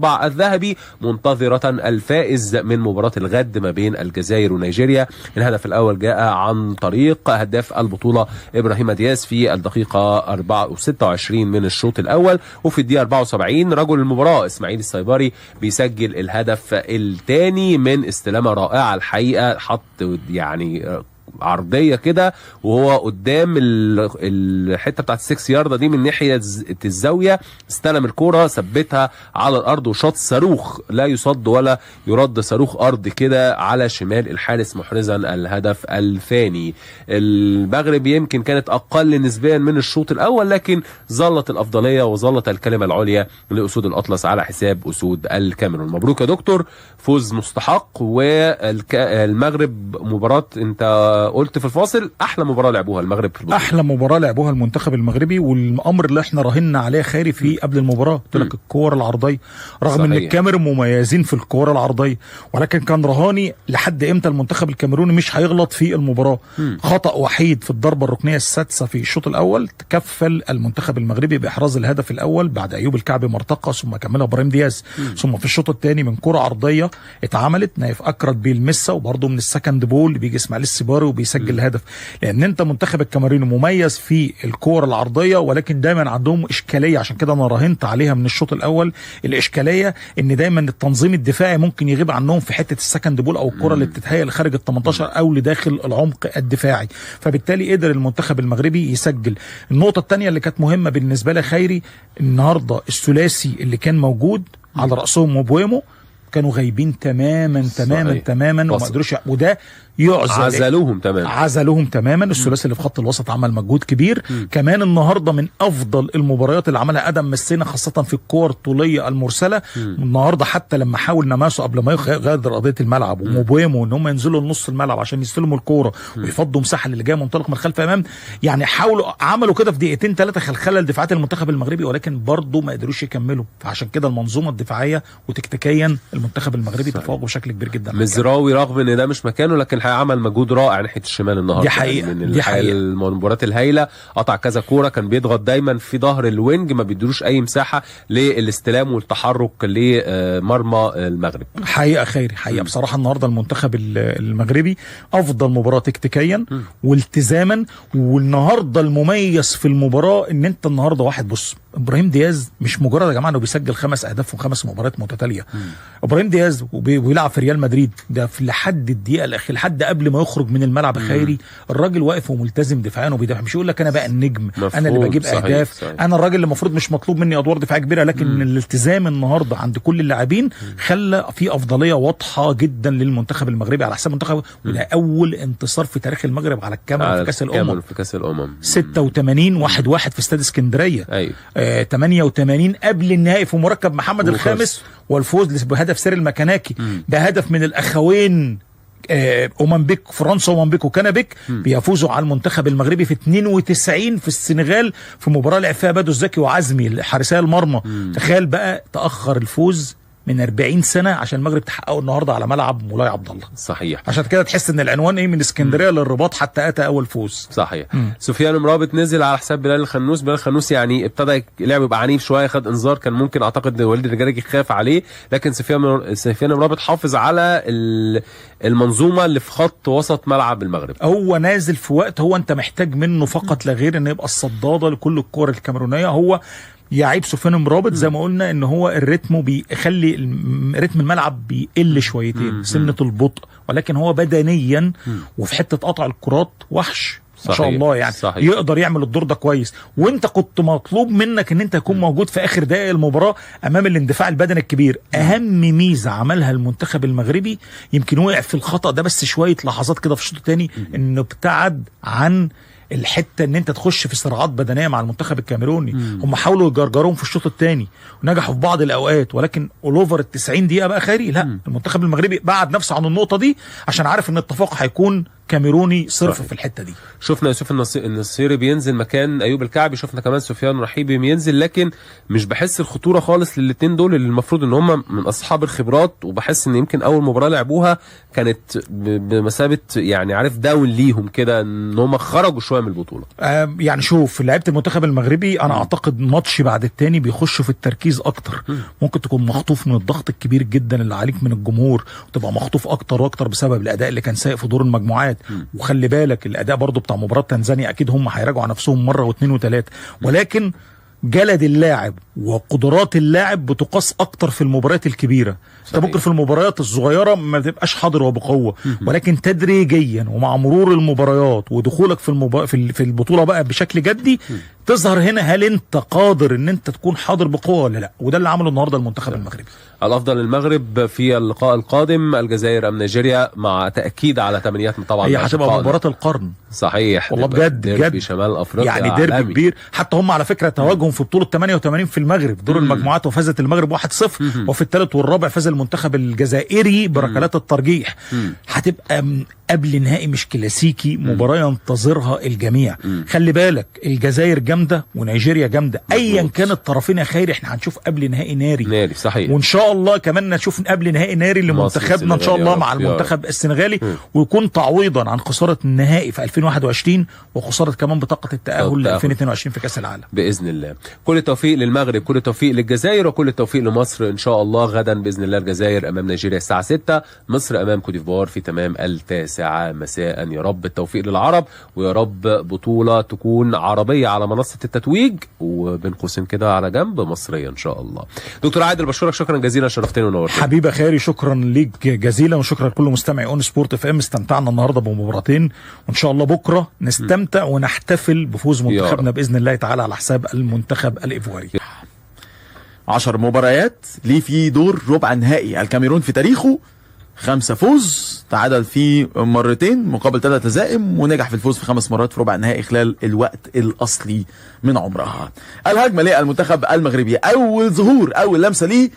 الذهبي منتظرة الفائز من مباراة الغد ما بين الجزائر ونيجيريا. الهدف الأول جاء عن طريق هداف البطولة إبراهيم دياز في الدقيقة 26 من الشوط الأول، وفي الدقيقة 74 رجل المباراة إسماعيل السيباري بيسجل الهدف الثاني من استلامة رائعة الحقيقة، حط يعني عرضيه كده وهو قدام الحته بتاعت ال6 ياردة دي من ناحيه الزاويه، استلم الكوره ثبتها على الارض وشاط صاروخ لا يصد ولا يرد، صاروخ ارض كده على شمال الحارس محرزا الهدف الثاني. المغرب يمكن كانت اقل نسبيا من الشوط الاول، لكن ظلت الافضليه وظلت الكلمه العليا لاسود الاطلس على حساب اسود الكاميرون. مبروك يا دكتور، فوز مستحق. والمغرب مباراه انت قلت في الفاصل احلى مباراه لعبوها المغرب في البطوله، احلى مباراه لعبوها المنتخب المغربي، والامر اللي احنا راهنا عليه خيري في قبل المباراه قلت لك الكور العرضيه، رغم صحيح. ان الكاميرون مميزين في الكور العرضيه، ولكن كان رهاني لحد امتى المنتخب الكاميروني مش هيغلط في المباراه. خطا وحيد في الضربه الركنيه السادسه في الشوط الاول تكفل المنتخب المغربي باحراز الهدف الاول بعد ايوب الكعبي مرتقى، ثم كملها ابراهيم دياز، ثم في الشوط الثاني من كره عرضيه اتعملت نايف اكرد بيلمسها، وبرده من السكند بول بيجي اسماعيل السيباري وبيسجل الهدف. لان انت منتخب الكاميرون مميز في الكور العرضيه، ولكن دايما عندهم اشكاليه، عشان كده انا راهنت عليها من الشوط الاول. الاشكاليه ان دايما التنظيم الدفاعي ممكن يغيب عنهم في حته السكند بول او الكره اللي بتتهيأ لخارج ال18 او لداخل العمق الدفاعي، فبالتالي قدر المنتخب المغربي يسجل. النقطه الثانيه اللي كانت مهمه بالنسبه لي خيري، النهارده الثلاثي اللي كان موجود على راسهم موبويمو كانوا غايبين تماما وما قدروش، وده عزلوهم تماما. الثلاثي اللي في خط الوسط عمل مجهود كبير. كمان النهارده من افضل المباريات اللي عملها ادم مسينا، خاصه في الكور الطوليه المرسله. النهارده حتى لما حاول نماسو قبل ما يغادر ارضيه الملعب وموبويمو ان هم ينزلوا لنص الملعب عشان يستلموا الكوره ويفضوا مساحه اللي جاي منطلق من خلف امام، يعني عملوا كده في دقيقتين ثلاثه خلخله لدفاعات المنتخب المغربي، ولكن برضه ما قدروش يكملوا. فعشان كده المنظومه الدفاعيه وتكتيكيا المنتخب المغربي تفوق بشكل كبير جدا. مزراوي رغم ان ده مش مكانه لكن عمل مجهود رائع ناحيه الشمال النهارده. دي حقيقه من المباريات الهائله، قطع كذا كوره، كان بيضغط دايما في ظهر الوينج، ما بيدروش اي مساحه للاستلام والتحرك لمرمى المغرب. حقيقه خيري، حقيقه بصراحه النهارده المنتخب المغربي افضل مباراه تكتيكيا والتزاما. والنهارده المميز في المباراه ان انت النهارده واحد، بص ابراهيم دياز مش مجرد يا جماعه انه بيسجل 5 اهداف و5 مباريات متتاليه. ابراهيم دياز وبيلعب في ريال مدريد، ده في لحد الدقيقه الاخيره، لحد قبل ما يخرج من الملعب خيري الراجل واقف وملتزم دفاعيا وبيدافع. مش يقول لك انا بقى النجم، انا اللي بجيب اهداف، صحيح. انا الراجل اللي المفروض مش مطلوب مني ادوار دفاعيه كبيره، لكن الالتزام النهارده عند كل اللاعبين خلى في افضليه واضحه جدا للمنتخب المغربي على حساب المنتخب. وده اول انتصار في تاريخ المغرب على الكاميرون في كاس الامم 86 1-1 في استاد اسكندريه. 88 قبل النهائي في مركب محمد الخامس، والفوز بهدف سير المكناكي. ده هدف من الاخوين اومنبيك، فرنسا اومنبيك وكنبيك بيفوزوا على المنتخب المغربي في 92 في السنغال، في مباراه لعب فيها بدو الزكي وعزمي حارسي المرمى. تخيل بقى تاخر الفوز من 40 سنه عشان المغرب تحققه النهارده على ملعب مولاي عبد الله. صحيح. عشان كده تحس ان العنوان ايه، من اسكندريه للرباط حتى اتى اول فوز. صحيح. سفيان مرابط نزل على حساب بلال الخنوس. بلال الخنوس يعني ابتدى لعبه يبقى عنيف شويه، خد انذار، كان ممكن اعتقد وليد الرجالي خاف عليه، لكن سفيان مرابط حافظ على المنظومه اللي في خط وسط ملعب المغرب. هو نازل في وقت هو انت محتاج منه فقط لا غير انه يبقى الصداده لكل الكور الكاميرونيه. هو يعيب سفيان مرابط زي ما قلنا ان هو الريتم بيخلي رتم الملعب بيقل شويتين، سنه البطء، ولكن هو بدنيا وفي حته قطع الكرات وحش ما شاء الله يعني. صحيح. يقدر يعمل الدور ده كويس. وانت كنت مطلوب منك ان انت تكون موجود في اخر دقائق المباراه امام الاندفاع البدني الكبير. اهم ميزه عملها المنتخب المغربي، يمكن وقع في الخطا ده بس شويه لحظات كده في الشوط الثاني، انه ابتعد عن الحته ان انت تخش في صراعات بدنيه مع المنتخب الكاميروني. هم حاولوا يجرجروهم في الشوط الثاني ونجحوا في بعض الاوقات، ولكن اولوفر ال90 دقيقه بقى خيري لا، المنتخب المغربي بعد نفسه عن النقطه دي عشان عارف ان التفوق هيكون كاميروني صرف في الحته دي. شفنا يوسف النصيري بينزل مكان ايوب الكعبي، شفنا كمان سفيان رحيبي بينزل، لكن مش بحس الخطوره خالص للاثنين دول اللي المفروض ان هم من اصحاب الخبرات، وبحس ان يمكن اول مباراه لعبوها كانت بمثابه يعني عارف داون ليهم كده، ان هم خرجوا شويه من البطوله. يعني شوف لعيبه المنتخب المغربي انا اعتقد ماتش بعد التاني بيخشوا في التركيز اكتر. ممكن تكون مخطوف من الضغط الكبير جدا اللي عليك من الجمهور، وتبقى مخطوف اكتر واكتر بسبب الاداء اللي كان سيء في دور المجموعات. وخلي بالك الاداء برضو بتاع مباراه تنزانيا اكيد هم هيراجعوا على نفسهم مره واثنين وثلاثه، ولكن جلد اللاعب وقدرات اللاعب بتقاس اكتر في المباريات الكبيره. انت ممكن في المباريات الصغيره ما تبقاش حاضر وبقوه، ولكن تدريجيا ومع مرور المباريات ودخولك في البطوله بقى بشكل جدي تظهر هنا هل انت قادر ان انت تكون حاضر بقوه ولا لا. وده اللي عمله النهارده المنتخب المغربي. الافضل المغرب في اللقاء القادم الجزائر ام نيجيريا، مع تاكيد على تمنيات طبعا. هي هتبقى مباراه القرن صحيح والله بجد في شمال افريقيا، يعني ديربي كبير. حتى هم على فكره تواجههم في بطوله 88 في المغرب دور المجموعات، وفازت المغرب 1-0، وفي الثالث والرابع فاز المنتخب الجزائري بركلات الترجيح. هتبقى قبل نهائي مش كلاسيكي، مباراه ينتظرها الجميع. خلي بالك الجزائر جامده ونيجيريا جامده، ايا كان الطرفين يا خير احنا هنشوف قبل نهائي ناري صحيح. وان شاء الله كمان نشوف قبل نهائي ناري لمنتخبنا ان شاء الله مع المنتخب السنغالي، ويكون تعويضا عن خساره النهائي في 2021 وخساره كمان بطاقه التاهل ل 2022 في كاس العالم باذن الله. كل التوفيق للمغرب، كل التوفيق للجزائر، وكل التوفيق لمصر ان شاء الله. غدا باذن الله الجزائر امام نيجيريا الساعه 6، مصر امام كوت ديفوار في تمام 9 مساء. يا رب التوفيق للعرب، ويا رب بطوله تكون عربيه على منصه التتويج، وبين قوسين كده على جنب مصريه ان شاء الله. دكتور عادل بشكرك شكرا جزيلا، شرفتني ونورتني حبيبي خيري. شكرا ليك جزيلا، وشكرا لكل مستمعي اون سبورت اف ام. استمتعنا النهارده بمباراتين، وان شاء الله بكره نستمتع ونحتفل بفوز منتخبنا باذن الله تعالى على حساب المنتخب الايفواري. 10 مباريات ليه في دور ربع نهائي الكاميرون في تاريخه، 5 فوز، تعادل في مرتين مقابل 3 هزائم، ونجح في الفوز في 5 مرات في ربع النهائي خلال الوقت الأصلي من عمرها. الهجمة للمنتخب المغربي، أول ظهور، أول لمسة ليه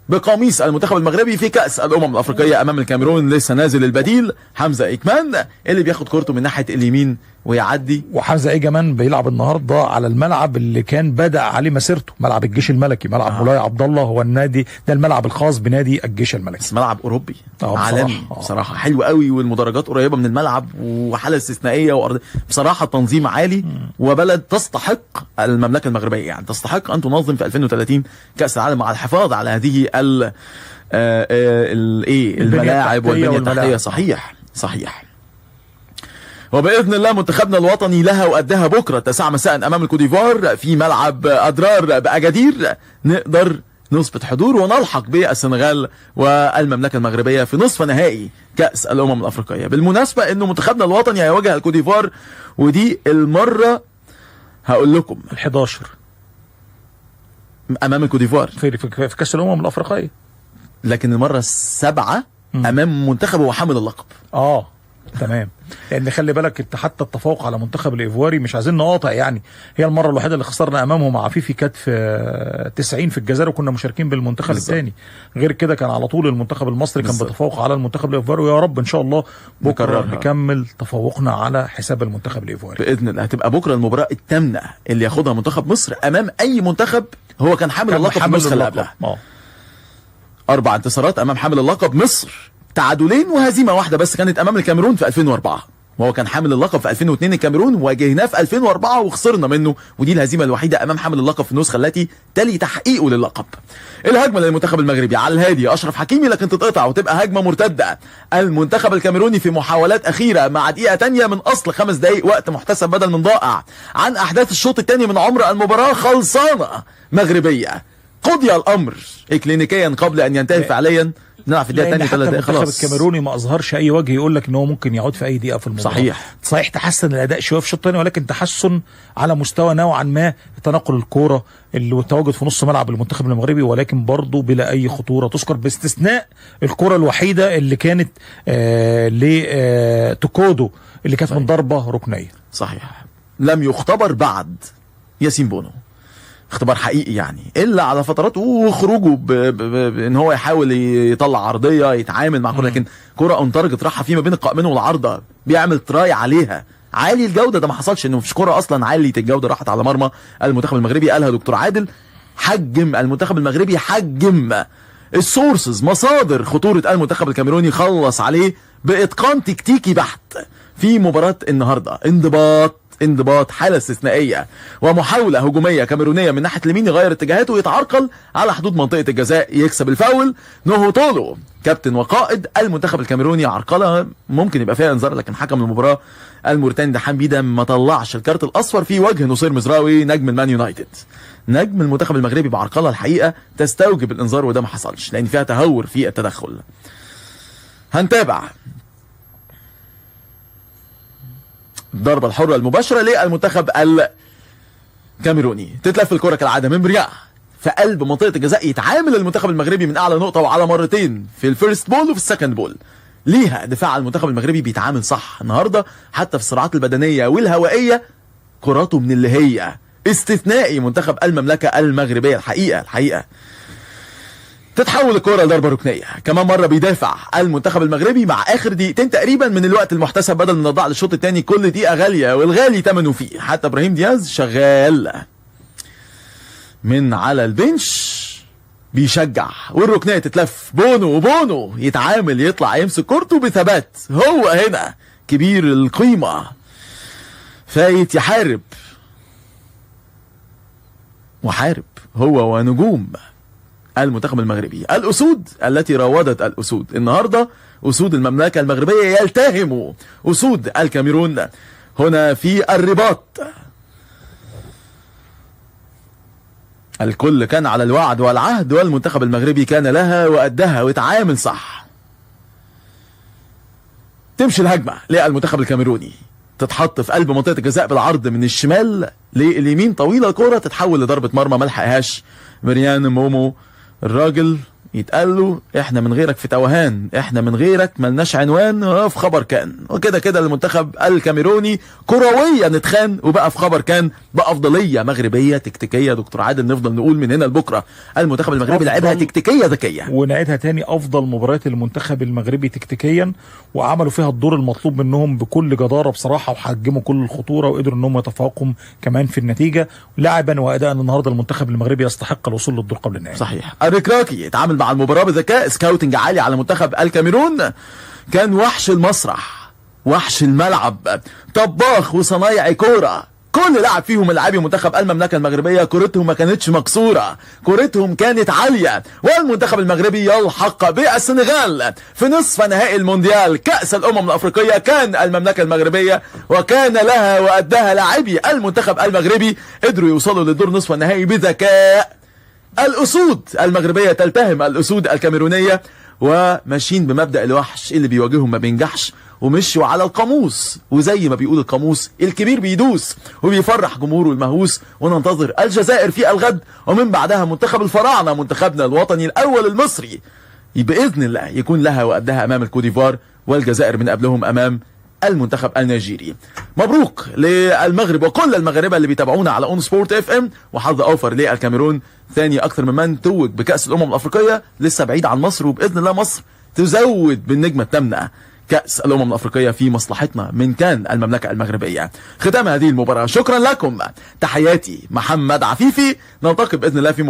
بقميص المنتخب المغربي في كأس الأمم الأفريقية أمام الكاميرون. لسه نازل البديل حمزة إكمان اللي بياخد كورته من ناحية اليمين ويعدي. وحمزة كمان بيلعب النهارده على الملعب اللي كان بدأ عليه مسيرته، ملعب الجيش الملكي، ملعب مولاي عبد الله. هو النادي ده الملعب الخاص بنادي الجيش الملكي، بس ملعب أوروبي عالمي بصراحة حلو قوي، والمدرجات قريبة من الملعب، وحالة استثنائية، وأرض بصراحة تنظيم عالي، وبلد تستحق المملكة المغربية يعني تستحق أن تنظم في 2030 كأس العالم مع الحفاظ على هذه الملاعب والبنية التحتية. صحيح. وبإذن الله منتخبنا الوطني لها وقدها بكرة 9 مساء أمام الكوت ديفوار في ملعب أدرار بأجادير، نقدر نثبت حضور ونلحق بالسنغال والمملكة المغربية في نصف نهائي كأس الأمم الأفريقية. بالمناسبة إنه منتخبنا الوطني هيواجه الكوت ديفوار، ودي المرة هقول لكم 11 أمام الكوت ديفوار في كأس الأمم الأفريقية، لكن المرة 7 أمام منتخب هو حامل اللقب. تمام. لان خلي بالك انت حتى التفوق على منتخب الايفواري مش عايزين نقاطع يعني، هي المره الوحيده اللي خسرنا امامهم مع عفيفي كانت في 90 في الجزائر، وكنا مشاركين بالمنتخب الثاني. غير كده كان على طول المنتخب المصري كان بيتفوق على المنتخب الايفواري، ويا رب ان شاء الله بكره نكمل تفوقنا على حساب المنتخب الايفواري باذن الله. هتبقى بكره المباراه الثامنه اللي ياخدها منتخب مصر امام اي منتخب هو كان حامل اللقب في النسخه اللي قبلها. 4 انتصارات امام حامل اللقب مصر، تعادلين وهزيمه واحده بس كانت امام الكاميرون في 2004، وهو كان حامل اللقب في 2002 الكاميرون، واجهناه في 2004 وخسرنا منه، ودي الهزيمه الوحيده امام حامل اللقب في النسخه التي تلي تحقيقه للقب. الهجمه للمنتخب المغربي على الهادي اشرف حكيمي، لكن تتقطع وتبقى هجمه مرتده. المنتخب الكاميروني في محاولات اخيره مع دقيقه ثانيه من اصل 5 دقائق وقت محتسب بدل من ضائع عن احداث الشوط الثاني من عمر المباراه، خلصانه مغربيه. قضي الامر اكلينيكيا قبل ان ينتهي فعليا. نلعب في الدقيقه الثانيه 3 دقائق خلاص. المنتخب الكاميروني ما اظهرش اي وجه يقول لك ان هو ممكن يعود في اي دقيقه في المباراه. صحيح تحسن الاداء شويه في الشوط الثاني، ولكن تحسن على مستوى نوعا ما تنقل الكوره والتواجد في نص ملعب المنتخب المغربي، ولكن برضه بلا اي خطوره تذكر، باستثناء الكره الوحيده اللي كانت لتوكودو اللي كانت من ضربه ركنيه. صحيح. لم يختبر بعد ياسين بونو اختبار حقيقي يعني، الا على فترات وخروجه بان هو يحاول يطلع عرضيه يتعامل مع كره، لكن كره اون تارجت راحه فيه ما بين القائمين والعارضه بيعمل تراي عليها عالي الجوده. ده ما حصلش، انه مفيش كره اصلا عاليه الجوده راحت على مرمى المنتخب المغربي. قالها دكتور عادل، حجم المنتخب المغربي، حجم السورسز، مصادر خطوره المنتخب الكاميروني، خلص عليه باتقان تكتيكي بحت في مباراه النهارده. انضباط، حاله استثنائيه ومحاوله هجوميه كاميرونيه من ناحيه اليمين، يغير اتجاهاته ويتعرقل على حدود منطقه الجزاء، يكسب الفاول. نوهو تولو كابتن وقائد المنتخب الكاميروني، عرقله ممكن يبقى فيها انذار، لكن حكم المباراه الموريتاني دحام بيدا ما طلعش الكارت الاصفر في وجه نصير مزراوي نجم المان يونايتد. نجم المنتخب المغربي بعرقله الحقيقه تستوجب الانذار، وده ما حصلش لان فيها تهور في التدخل. هنتابع الضربة الحرة المباشرة للمنتخب الكاميروني. تتلف الكرة كالعادة من برياء في قلب منطقة الجزاء، يتعامل المنتخب المغربي من أعلى نقطة وعلى مرتين في الفيرست بول وفي السكند بول. ليها دفاع المنتخب المغربي بيتعامل صح النهاردة، حتى في الصراعات البدنية والهوائية كراته من اللي هي استثنائي منتخب المملكة المغربية. الحقيقة تتحول الكرة لضربة ركنية. كمان مرة بيدافع المنتخب المغربي مع آخر دقيقتين تقريبا من الوقت المحتسب، بدل من الضاع للشوط الثاني. كل دقيقة غالية والغالي ثمنه فيه. حتى إبراهيم دياز شغال من على البنش بيشجع، والركنية تتلف. بونو يتعامل، يطلع يمسك كورته بثبات. هو هنا كبير القيمة، فايت يحارب وحارب هو ونجوم المنتخب المغربي. الأسود التي راودت الأسود النهاردة، أسود المملكة المغربية يلتهموا أسود الكاميرون هنا في الرباط. الكل كان على الوعد والعهد، والمنتخب المغربي كان لها وأدها وتعامل صح. تمشي الهجمة للمنتخب الكاميروني، تتحط في قلب منطقة الجزاء بالعرض من الشمال لليمين، طويلة الكرة تتحول لضربة مرمى، ملحقهاش مريان مومو. الراجل يتقال له احنا من غيرك في توهان، احنا من غيرك ملناش عنوان، في خبر كان. وكده كده المنتخب الكاميروني كرويا اتخان وبقى في خبر كان بأفضلية مغربية تكتيكية. دكتور عادل نفضل نقول من هنا لبكرة المنتخب المغربي لعبها تكتيكية ذكية، ونعيدها تاني افضل مباريات المنتخب المغربي تكتيكيا، وعملوا فيها الدور المطلوب منهم بكل جدارة بصراحة، وحجموا كل الخطورة وقدروا انهم يتفوقوا كمان في النتيجة. لاعبا واداء النهارده المنتخب المغربي يستحق الوصول للدور قبل النهائي. صحيح. الركراكي اتعامل مع المباراة بذكاء، سكاوتنج عالي على منتخب الكاميرون. كان وحش المسرح، وحش الملعب، طباخ وصنايعي كورة. كل لاعب فيهم لاعبي منتخب المملكة المغربية كورتهم ما كانتش مكسورة، كورتهم كانت عالية. والمنتخب المغربي يلحق بالسنغال في نصف نهائي المونديال كأس الأمم الأفريقية. كان المملكة المغربية وكان لها وأداها لاعبي المنتخب المغربي، قدروا يوصلوا للدور نصف النهائي بذكاء. الأسود المغربية تلتهم الأسود الكاميرونية، وماشيين بمبدأ الوحش اللي بيواجههم ما بينجحش، ومشوا على القاموس. وزي ما بيقول القاموس، الكبير بيدوس وبيفرح جمهوره المهووس. وننتظر الجزائر في الغد، ومن بعدها منتخب الفراعنة، منتخبنا الوطني الأول المصري، بإذن الله يكون لها وأدها أمام الكوديفوار، والجزائر من قبلهم أمام المنتخب النيجيري. مبروك للمغرب وكل المغاربه اللي بيتابعونا على اون سبورت اف ام، وحظ اوفر للكاميرون، ثاني اكثر من توج بكاس الامم الافريقيه، لسه بعيد عن مصر، وباذن الله مصر تزود بالنجمه الثامنه كاس الامم الافريقيه في مصلحتنا من كان المملكه المغربيه. ختام هذه المباراه، شكرا لكم، تحياتي محمد عفيفي، نلتقي باذن الله في